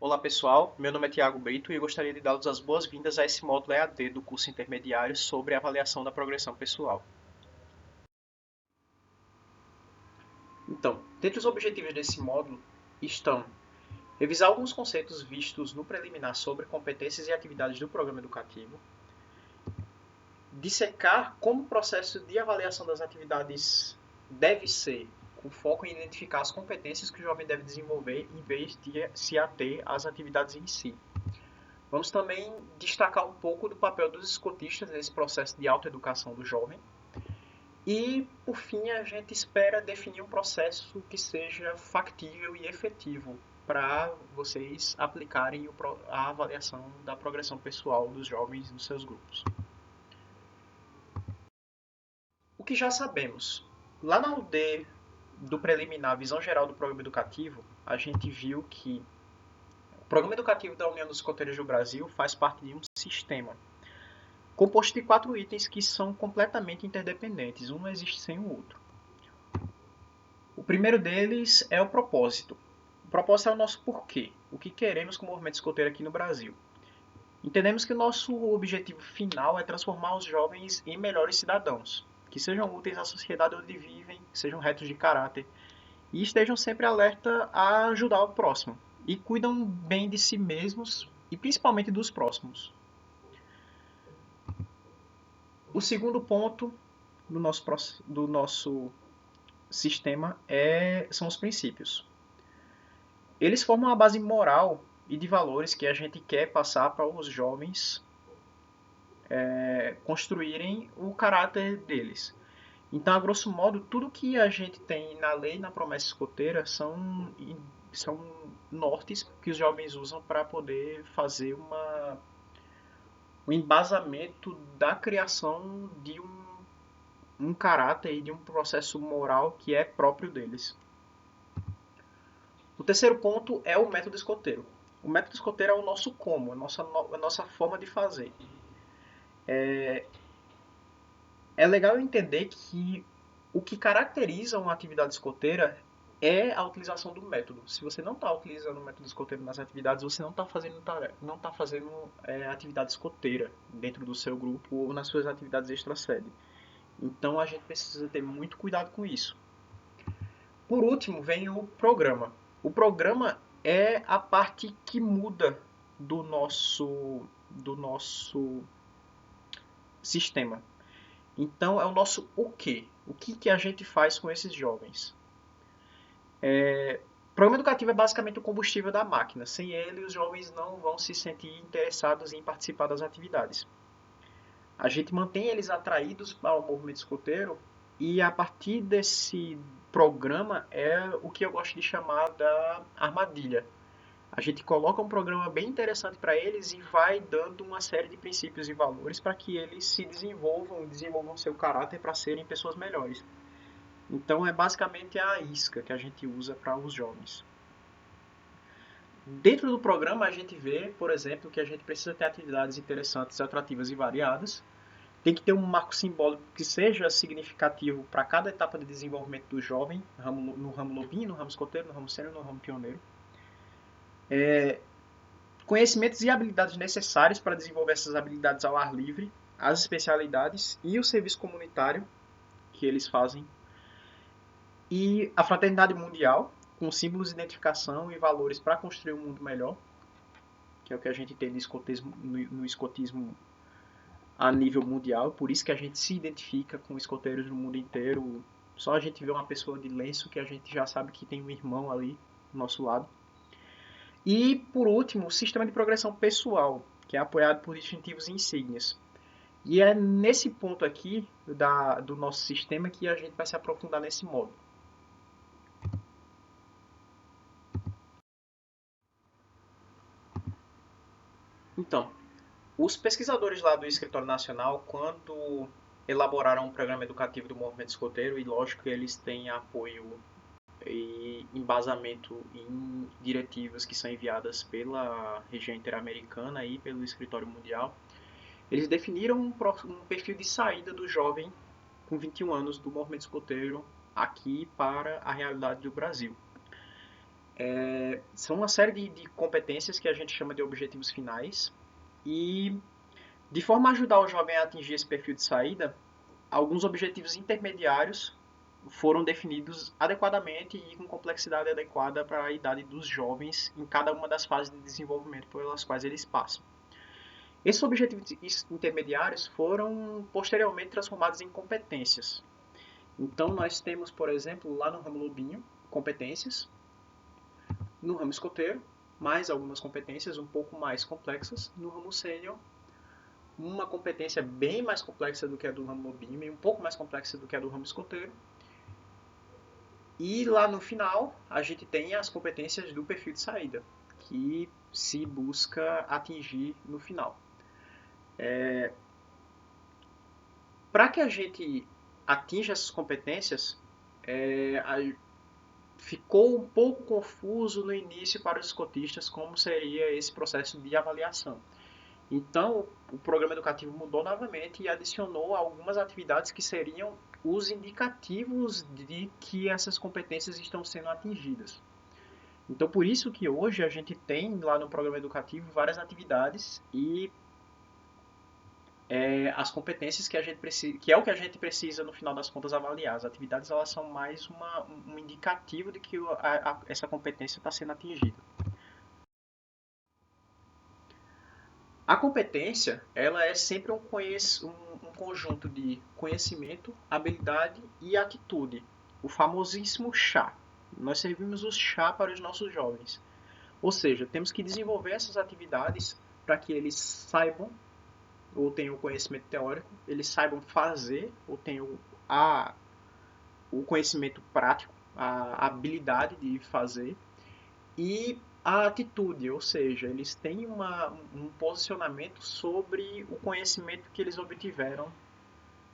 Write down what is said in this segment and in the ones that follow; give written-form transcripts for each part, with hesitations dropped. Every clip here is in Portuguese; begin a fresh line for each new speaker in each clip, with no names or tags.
Olá pessoal, meu nome é Tiago Brito e eu gostaria de dar-vos as boas-vindas a esse módulo EAD do curso intermediário sobre avaliação da progressão pessoal. Então, dentre os objetivos desse módulo estão revisar alguns conceitos vistos no preliminar sobre competências e atividades do programa educativo, dissecar como o processo de avaliação das atividades deve ser, com foco em identificar as competências que o jovem deve desenvolver em vez de se ater às atividades em si. Vamos também destacar um pouco do papel dos escotistas nesse processo de autoeducação do jovem. E, por fim, a gente espera definir um processo que seja factível e efetivo para vocês aplicarem a avaliação da progressão pessoal dos jovens nos seus grupos. O que já sabemos? Lá na UD do preliminar Visão Geral do Programa Educativo, a gente viu que o Programa Educativo da União dos Escoteiros do Brasil faz parte de um sistema composto de 4 itens que são completamente interdependentes, um não existe sem o outro. O primeiro deles é o propósito. O propósito é o nosso porquê, o que queremos com o movimento escoteiro aqui no Brasil. Entendemos que o nosso objetivo final é transformar os jovens em melhores cidadãos, que sejam úteis à sociedade onde vivem, que sejam retos de caráter e estejam sempre alerta a ajudar o próximo e cuidam bem de si mesmos e principalmente dos próximos. O segundo ponto do nosso sistema são os princípios. Eles formam a base moral e de valores que a gente quer passar para os jovens construírem o caráter deles. Então, a grosso modo, tudo que a gente tem na lei e na promessa escoteira são nortes que os jovens usam para poder fazer um embasamento da criação de um caráter e de um processo moral que é próprio deles. O terceiro ponto é o método escoteiro. O método escoteiro é o nosso como, a nossa forma de fazer. É legal entender que o que caracteriza uma atividade escoteira é a utilização do método. Se você não está utilizando o método escoteiro nas atividades, você não está fazendo, atividade escoteira dentro do seu grupo ou nas suas atividades extra-sede. Então a gente precisa ter muito cuidado com isso. Por último, vem o programa. O programa é a parte que muda do nosso sistema. Então, é o nosso o quê? O que a gente faz com esses jovens? O programa educativo é basicamente o combustível da máquina. Sem ele, os jovens não vão se sentir interessados em participar das atividades. A gente mantém eles atraídos para o movimento escoteiro e a partir desse programa é o que eu gosto de chamar da armadilha. A gente coloca um programa bem interessante para eles e vai dando uma série de princípios e valores para que eles se desenvolvam e desenvolvam seu caráter para serem pessoas melhores. Então é basicamente a isca que a gente usa para os jovens. Dentro do programa a gente vê, por exemplo, que a gente precisa ter atividades interessantes, atrativas e variadas. Tem que ter um marco simbólico que seja significativo para cada etapa de desenvolvimento do jovem, no ramo lobinho, no ramo escoteiro, no ramo sênior, no ramo pioneiro. Conhecimentos e habilidades necessários para desenvolver essas habilidades ao ar livre, as especialidades e o serviço comunitário que eles fazem. E a fraternidade mundial, com símbolos de identificação e valores para construir um mundo melhor, que é o que a gente tem no escotismo a nível mundial, por isso que a gente se identifica com escoteiros no mundo inteiro. Só a gente vê uma pessoa de lenço que a gente já sabe que tem um irmão ali do nosso lado. E, por último, o sistema de progressão pessoal, que é apoiado por distintivos e insígnias. E é nesse ponto aqui do nosso sistema que a gente vai se aprofundar nesse módulo. Então, os pesquisadores lá do Escritório Nacional, quando elaboraram um programa educativo do movimento escoteiro, e lógico que eles têm apoio e embasamento em diretivas que são enviadas pela região interamericana e pelo Escritório Mundial, eles definiram um perfil de saída do jovem com 21 anos do movimento escoteiro aqui para a realidade do Brasil. São uma série de competências que a gente chama de objetivos finais e, de forma a ajudar o jovem a atingir esse perfil de saída, alguns objetivos intermediários foram definidos adequadamente e com complexidade adequada para a idade dos jovens em cada uma das fases de desenvolvimento pelas quais eles passam. Esses objetivos intermediários foram posteriormente transformados em competências. Então, nós temos, por exemplo, lá no ramo lobinho, competências, no ramo escoteiro, mais algumas competências um pouco mais complexas, no ramo sênior, uma competência bem mais complexa do que a do ramo lobinho e um pouco mais complexa do que a do ramo escoteiro. E lá no final, a gente tem as competências do perfil de saída, que se busca atingir no final. Para que a gente atinja essas competências, ficou um pouco confuso no início para os escotistas como seria esse processo de avaliação. Então, o programa educativo mudou novamente e adicionou algumas atividades que seriam os indicativos de que essas competências estão sendo atingidas. Então, por isso que hoje a gente tem lá no programa educativo várias atividades e as competências que a gente precisa, que é o que a gente precisa no final das contas avaliar. As atividades elas são mais um indicativo de que essa competência está sendo atingida. A competência ela é sempre um conjunto de conhecimento, habilidade e atitude, o famosíssimo chá. Nós servimos o chá para os nossos jovens. Ou seja, temos que desenvolver essas atividades para que eles saibam ou tenham o conhecimento teórico, eles saibam fazer ou tenham o conhecimento prático, a habilidade de fazer e a atitude, ou seja, eles têm um posicionamento sobre o conhecimento que eles obtiveram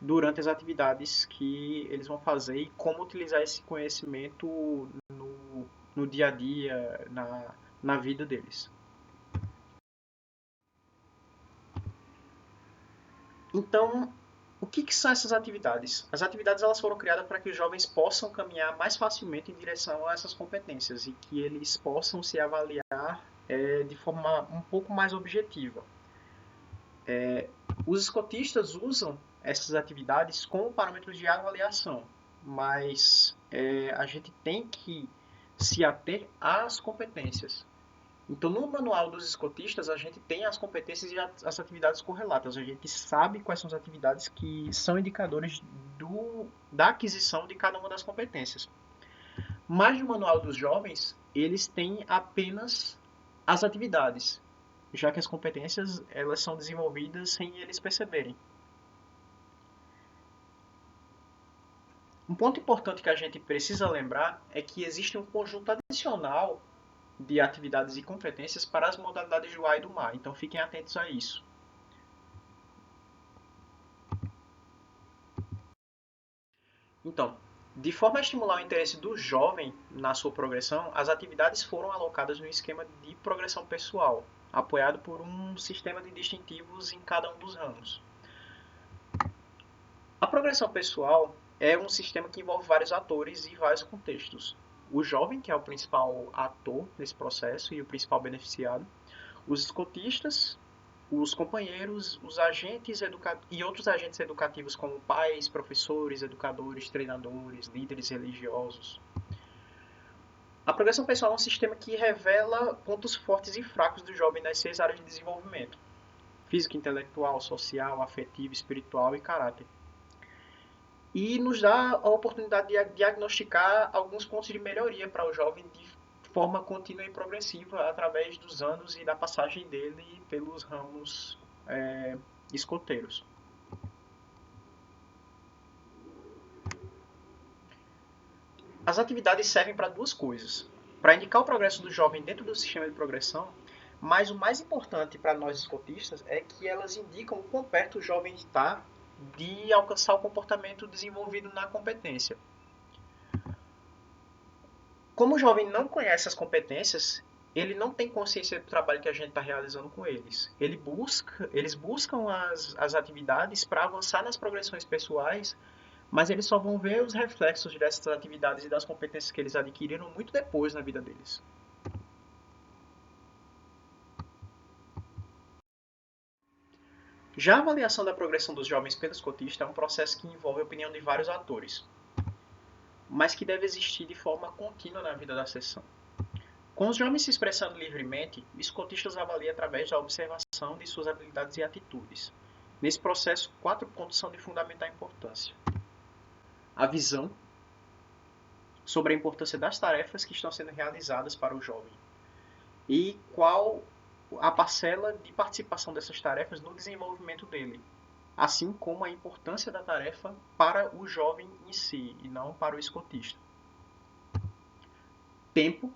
durante as atividades que eles vão fazer e como utilizar esse conhecimento no dia a dia, na vida deles. Então, o que são essas atividades? As atividades elas foram criadas para que os jovens possam caminhar mais facilmente em direção a essas competências e que eles possam se avaliar de forma um pouco mais objetiva. Os escotistas usam essas atividades como parâmetros de avaliação, mas a gente tem que se ater às competências. Então, no manual dos escotistas, a gente tem as competências e as atividades correlatas. A gente sabe quais são as atividades que são indicadores da aquisição de cada uma das competências. Mas no manual dos jovens, eles têm apenas as atividades, já que as competências elas são desenvolvidas sem eles perceberem. Um ponto importante que a gente precisa lembrar é que existe um conjunto adicional de atividades e competências para as modalidades do A e do MA, então fiquem atentos a isso. Então, de forma a estimular o interesse do jovem na sua progressão, as atividades foram alocadas no esquema de progressão pessoal, apoiado por um sistema de distintivos em cada um dos ramos. A progressão pessoal é um sistema que envolve vários atores e vários contextos. O jovem, que é o principal ator nesse processo e o principal beneficiado, os escotistas, os companheiros, os agentes e outros agentes educativos como pais, professores, educadores, treinadores, líderes religiosos. A progressão pessoal é um sistema que revela pontos fortes e fracos do jovem nas 6 áreas de desenvolvimento: físico, intelectual, social, afetivo, espiritual e caráter. E nos dá a oportunidade de diagnosticar alguns pontos de melhoria para o jovem de forma contínua e progressiva através dos anos e da passagem dele pelos ramos escoteiros. As atividades servem para duas coisas: para indicar o progresso do jovem dentro do sistema de progressão, mas o mais importante para nós escotistas é que elas indicam o quão perto o jovem está de alcançar o comportamento desenvolvido na competência. Como o jovem não conhece as competências, ele não tem consciência do trabalho que a gente está realizando com eles. Eles buscam as atividades para avançar nas progressões pessoais, mas eles só vão ver os reflexos dessas atividades e das competências que eles adquiriram muito depois na vida deles. Já a avaliação da progressão dos jovens pelo escotista é um processo que envolve a opinião de vários atores, mas que deve existir de forma contínua na vida da sessão. Com os jovens se expressando livremente, o escotista os avalia através da observação de suas habilidades e atitudes. Nesse processo, 4 pontos são de fundamental importância: a visão sobre a importância das tarefas que estão sendo realizadas para o jovem e qual a parcela de participação dessas tarefas no desenvolvimento dele, assim como a importância da tarefa para o jovem em si e não para o escotista. Tempo,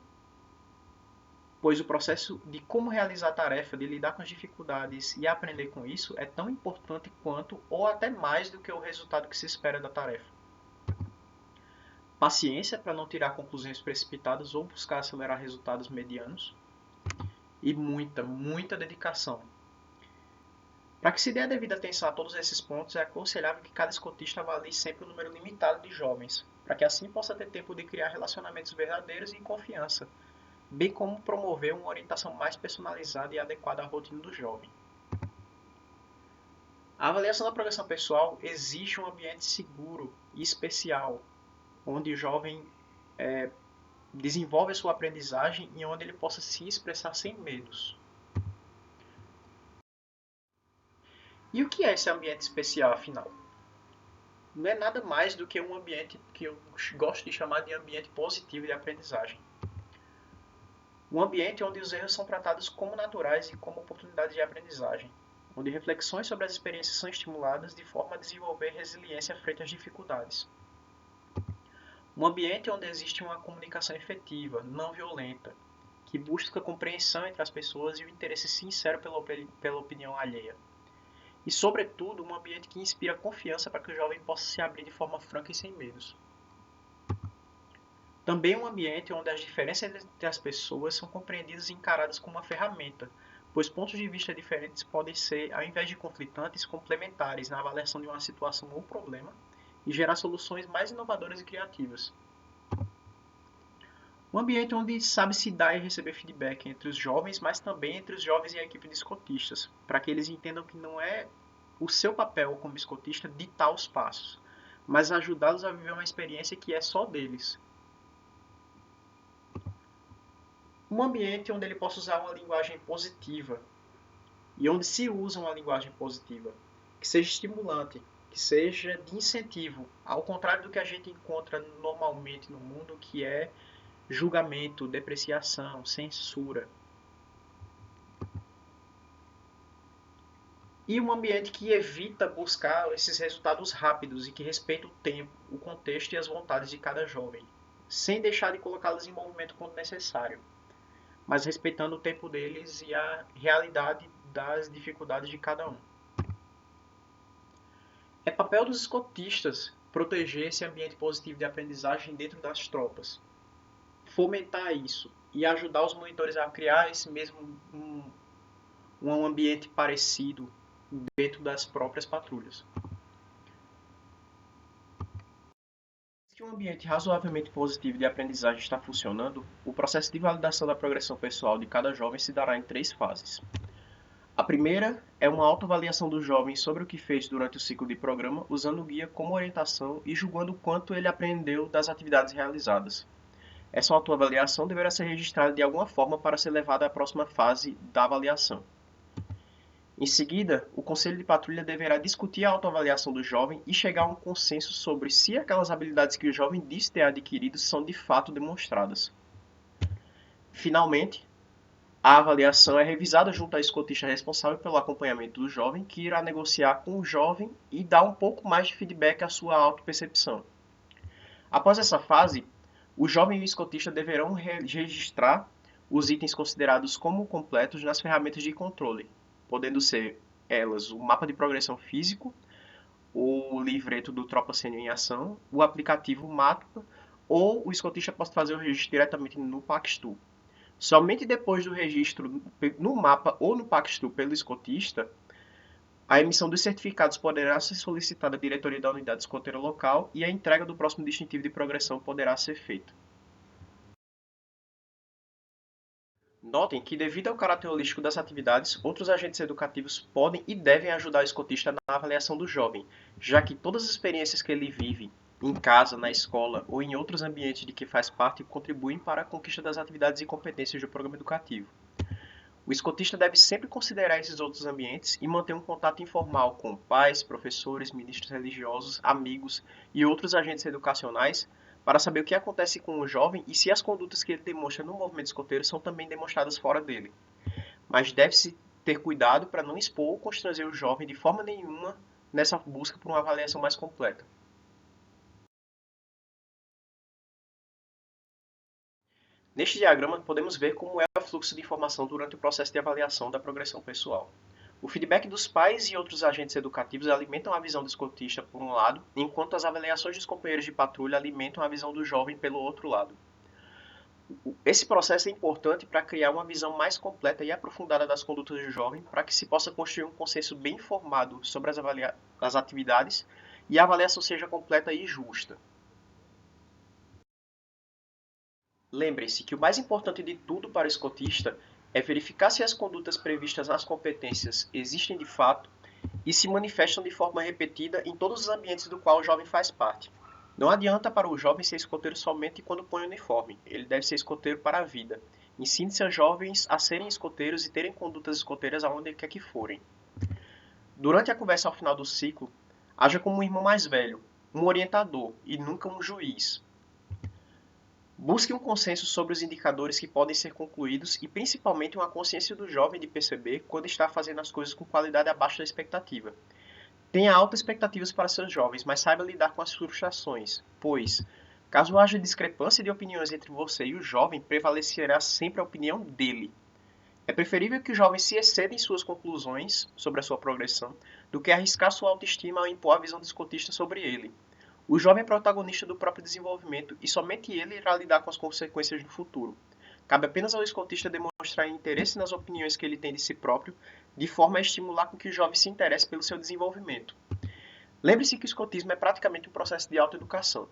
pois o processo de como realizar a tarefa, de lidar com as dificuldades e aprender com isso é tão importante quanto ou até mais do que o resultado que se espera da tarefa. Paciência para não tirar conclusões precipitadas ou buscar acelerar resultados medianos. E muita dedicação. Para que se dê a devida atenção a todos esses pontos, é aconselhável que cada escotista avalie sempre um número limitado de jovens, para que assim possa ter tempo de criar relacionamentos verdadeiros e em confiança, bem como promover uma orientação mais personalizada e adequada à rotina do jovem. A avaliação da progressão pessoal exige um ambiente seguro e especial, onde o jovem desenvolve a sua aprendizagem e onde ele possa se expressar sem medos. E o que é esse ambiente especial, afinal? Não é nada mais do que um ambiente que eu gosto de chamar de ambiente positivo de aprendizagem. Um ambiente onde os erros são tratados como naturais e como oportunidades de aprendizagem, onde reflexões sobre as experiências são estimuladas de forma a desenvolver resiliência frente às dificuldades. Um ambiente onde existe uma comunicação efetiva, não violenta, que busca compreensão entre as pessoas e o interesse sincero pela opinião alheia. E, sobretudo, um ambiente que inspira confiança para que o jovem possa se abrir de forma franca e sem medos. Também um ambiente onde as diferenças entre as pessoas são compreendidas e encaradas como uma ferramenta, pois pontos de vista diferentes podem ser, ao invés de conflitantes, complementares na avaliação de uma situação ou problema e gerar soluções mais inovadoras e criativas. Um ambiente onde sabe-se dar e receber feedback entre os jovens, mas também entre os jovens e a equipe de escotistas, para que eles entendam que não é o seu papel como escotista ditar os passos, mas ajudá-los a viver uma experiência que é só deles. Um ambiente onde ele possa usar uma linguagem positiva e onde se usa uma linguagem positiva, que seja estimulante, que seja de incentivo, ao contrário do que a gente encontra normalmente no mundo, que é julgamento, depreciação, censura. E um ambiente que evita buscar esses resultados rápidos e que respeita o tempo, o contexto e as vontades de cada jovem, sem deixar de colocá-los em movimento quando necessário, mas respeitando o tempo deles e a realidade das dificuldades de cada um. É papel dos escotistas proteger esse ambiente positivo de aprendizagem dentro das tropas, fomentar isso e ajudar os monitores a criar esse mesmo um ambiente parecido dentro das próprias patrulhas. Se um ambiente razoavelmente positivo de aprendizagem está funcionando, o processo de validação da progressão pessoal de cada jovem se dará em 3 fases. A primeira é uma autoavaliação do jovem sobre o que fez durante o ciclo de programa, usando o guia como orientação e julgando o quanto ele aprendeu das atividades realizadas. Essa autoavaliação deverá ser registrada de alguma forma para ser levada à próxima fase da avaliação. Em seguida, o Conselho de Patrulha deverá discutir a autoavaliação do jovem e chegar a um consenso sobre se aquelas habilidades que o jovem diz ter adquirido são de fato demonstradas. Finalmente, a avaliação é revisada junto à escotista responsável pelo acompanhamento do jovem, que irá negociar com o jovem e dar um pouco mais de feedback à sua autopercepção. Após essa fase, o jovem e o escotista deverão registrar os itens considerados como completos nas ferramentas de controle, podendo ser elas o mapa de progressão físico, o livreto do Tropa Sênior em Ação, o aplicativo Mapa, ou o escotista pode fazer o registro diretamente no Paxtu. Somente depois do registro no mapa ou no Paxtu pelo escotista, A emissão dos certificados poderá ser solicitada à diretoria da unidade escoteira local e a entrega do próximo distintivo de progressão poderá ser feita. Notem que, devido ao caráter holístico das atividades, outros agentes educativos podem e devem ajudar o escotista na avaliação do jovem, já que todas as experiências que ele vive, em casa, na escola ou em outros ambientes de que faz parte, contribuem para a conquista das atividades e competências do programa educativo. O escotista deve sempre considerar esses outros ambientes e manter um contato informal com pais, professores, ministros religiosos, amigos e outros agentes educacionais para saber o que acontece com o jovem e se as condutas que ele demonstra no movimento escoteiro são também demonstradas fora dele. Mas deve-se ter cuidado para não expor ou constranger o jovem de forma nenhuma nessa busca por uma avaliação mais completa. Neste diagrama, podemos ver como é o fluxo de informação durante o processo de avaliação da progressão pessoal. O feedback dos pais e outros agentes educativos alimentam a visão do escotista, por um lado, enquanto as avaliações dos companheiros de patrulha alimentam a visão do jovem pelo outro lado. Esse processo é importante para criar uma visão mais completa e aprofundada das condutas do jovem, para que se possa construir um consenso bem formado sobre as atividades e a avaliação seja completa e justa. Lembre-se que o mais importante de tudo para o escotista é verificar se as condutas previstas nas competências existem de fato e se manifestam de forma repetida em todos os ambientes do qual o jovem faz parte. Não adianta para o jovem ser escoteiro somente quando põe o uniforme, ele deve ser escoteiro para a vida. Ensine seus jovens a serem escoteiros e terem condutas escoteiras aonde quer que forem. Durante a conversa ao final do ciclo, haja como um irmão mais velho, um orientador e nunca um juiz. Busque um consenso sobre os indicadores que podem ser concluídos e principalmente uma consciência do jovem de perceber quando está fazendo as coisas com qualidade abaixo da expectativa. Tenha altas expectativas para seus jovens, mas saiba lidar com as frustrações, pois, caso haja discrepância de opiniões entre você e o jovem, prevalecerá sempre a opinião dele. É preferível que o jovem se exceda em suas conclusões sobre a sua progressão do que arriscar sua autoestima ao impor a visão descontista sobre ele. O jovem é protagonista do próprio desenvolvimento e somente ele irá lidar com as consequências no futuro. Cabe apenas ao escotista demonstrar interesse nas opiniões que ele tem de si próprio, de forma a estimular com que o jovem se interesse pelo seu desenvolvimento. Lembre-se que o escotismo é praticamente um processo de autoeducação.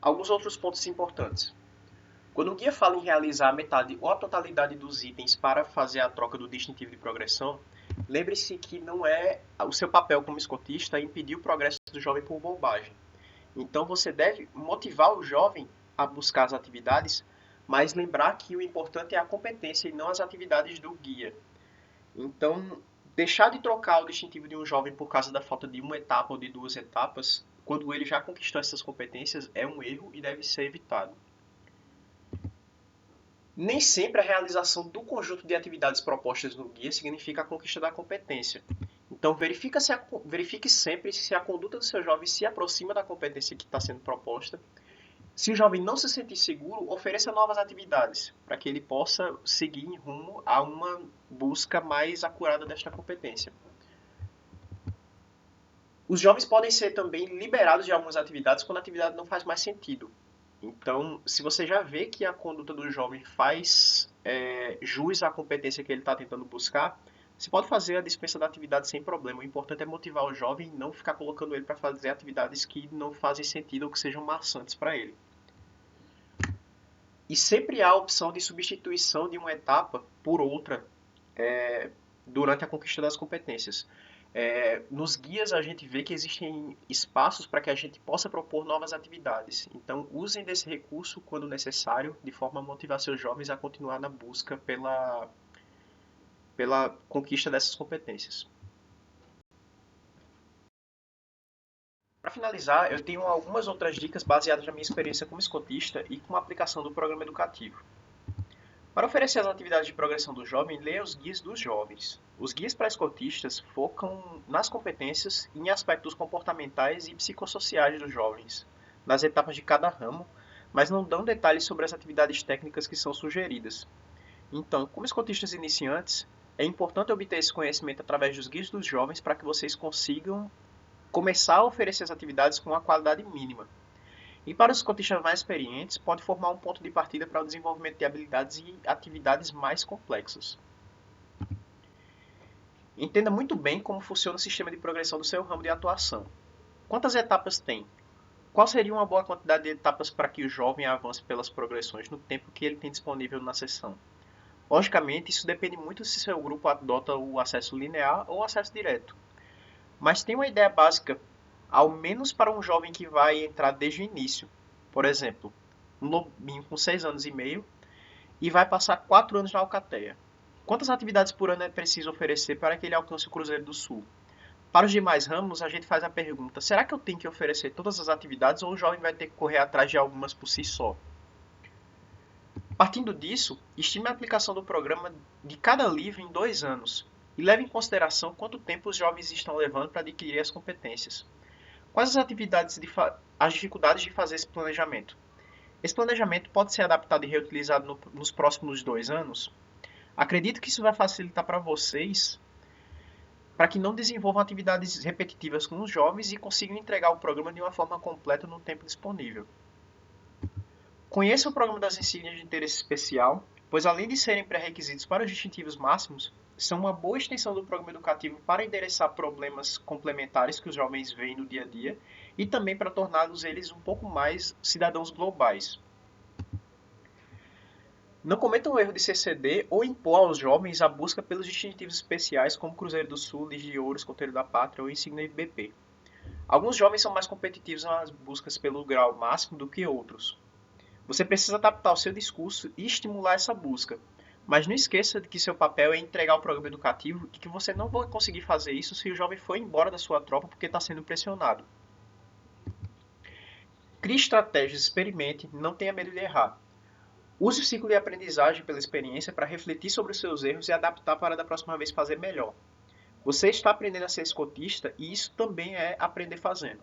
Alguns outros pontos importantes. Quando o guia fala em realizar a metade ou a totalidade dos itens para fazer a troca do distintivo de progressão, lembre-se que não é o seu papel como escotista impedir o progresso do jovem por bobagem. Então você deve motivar o jovem a buscar as atividades, mas lembrar que o importante é a competência e não as atividades do guia. Então, deixar de trocar o distintivo de um jovem por causa da falta de uma etapa ou de duas etapas, quando ele já conquistou essas competências, é um erro e deve ser evitado. Nem sempre a realização do conjunto de atividades propostas no guia significa a conquista da competência. Então, verifique sempre se a conduta do seu jovem se aproxima da competência que está sendo proposta. Se o jovem não se sentir seguro, ofereça novas atividades, para que ele possa seguir em rumo a uma busca mais acurada desta competência. Os jovens podem ser também liberados de algumas atividades quando a atividade não faz mais sentido. Então, se você já vê que a conduta do jovem faz jus à competência que ele está tentando buscar, você pode fazer a dispensa da atividade sem problema. O importante é motivar o jovem e não ficar colocando ele para fazer atividades que não fazem sentido ou que sejam maçantes para ele. E sempre há a opção de substituição de uma etapa por outra durante a conquista das competências. Nos guias a gente vê que existem espaços para que a gente possa propor novas atividades. Então, usem desse recurso quando necessário, de forma a motivar seus jovens a continuar na busca pela conquista dessas competências. Para finalizar, eu tenho algumas outras dicas baseadas na minha experiência como escotista e com a aplicação do programa educativo. Para oferecer as atividades de progressão do jovem, leia os guias dos jovens. Os guias para escotistas focam nas competências e em aspectos comportamentais e psicossociais dos jovens, nas etapas de cada ramo, mas não dão detalhes sobre as atividades técnicas que são sugeridas. Então, como escotistas iniciantes, é importante obter esse conhecimento através dos guias dos jovens para que vocês consigam começar a oferecer as atividades com uma qualidade mínima. E para os escotistas mais experientes, pode formar um ponto de partida para o desenvolvimento de habilidades e atividades mais complexas. Entenda muito bem como funciona o sistema de progressão do seu ramo de atuação. Quantas etapas tem? Qual seria uma boa quantidade de etapas para que o jovem avance pelas progressões no tempo que ele tem disponível na sessão? Logicamente, isso depende muito se seu grupo adota o acesso linear ou o acesso direto. Mas tem uma ideia básica, ao menos para um jovem que vai entrar desde o início. Por exemplo, um lobinho com 6 anos e meio e vai passar 4 anos na Alcateia. Quantas atividades por ano é preciso oferecer para que ele alcance o Cruzeiro do Sul? Para os demais ramos, a gente faz a pergunta: será que eu tenho que oferecer todas as atividades ou o jovem vai ter que correr atrás de algumas por si só? Partindo disso, estime a aplicação do programa de cada livro em 2 anos e leve em consideração quanto tempo os jovens estão levando para adquirir as competências. Quais as as dificuldades de fazer esse planejamento? Esse planejamento pode ser adaptado e reutilizado nos próximos 2 anos? Acredito que isso vai facilitar para vocês para que não desenvolvam atividades repetitivas com os jovens e consigam entregar o programa de uma forma completa no tempo disponível. Conheça o programa das insígnias de interesse especial, pois além de serem pré-requisitos para os distintivos máximos, são uma boa extensão do programa educativo para endereçar problemas complementares que os jovens veem no dia a dia e também para torná-los eles um pouco mais cidadãos globais. Não cometa o erro de se ceder ou impor aos jovens a busca pelos distintivos especiais como Cruzeiro do Sul, Ligia de Ouro, Escoteiro da Pátria ou Insígnia IBP. Alguns jovens são mais competitivos nas buscas pelo grau máximo do que outros. Você precisa adaptar o seu discurso e estimular essa busca. Mas não esqueça de que seu papel é entregar o programa educativo e que você não vai conseguir fazer isso se o jovem for embora da sua tropa porque está sendo pressionado. Crie estratégias, experimente, não tenha medo de errar. Use o ciclo de aprendizagem pela experiência para refletir sobre os seus erros e adaptar para da próxima vez fazer melhor. Você está aprendendo a ser escotista e isso também é aprender fazendo.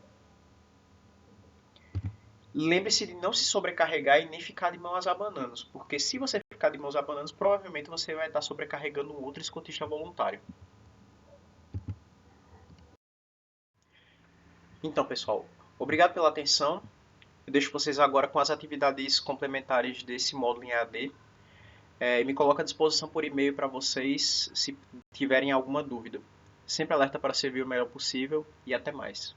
Lembre-se de não se sobrecarregar e nem ficar de mãos abananas, porque se você ficar de mãos abananas, provavelmente você vai estar sobrecarregando um outro escotista voluntário. Então, pessoal, obrigado pela atenção. Eu deixo vocês agora com as atividades complementares desse módulo em EAD. Me coloco à disposição por e-mail para vocês se tiverem alguma dúvida. Sempre alerta para servir o melhor possível e até mais.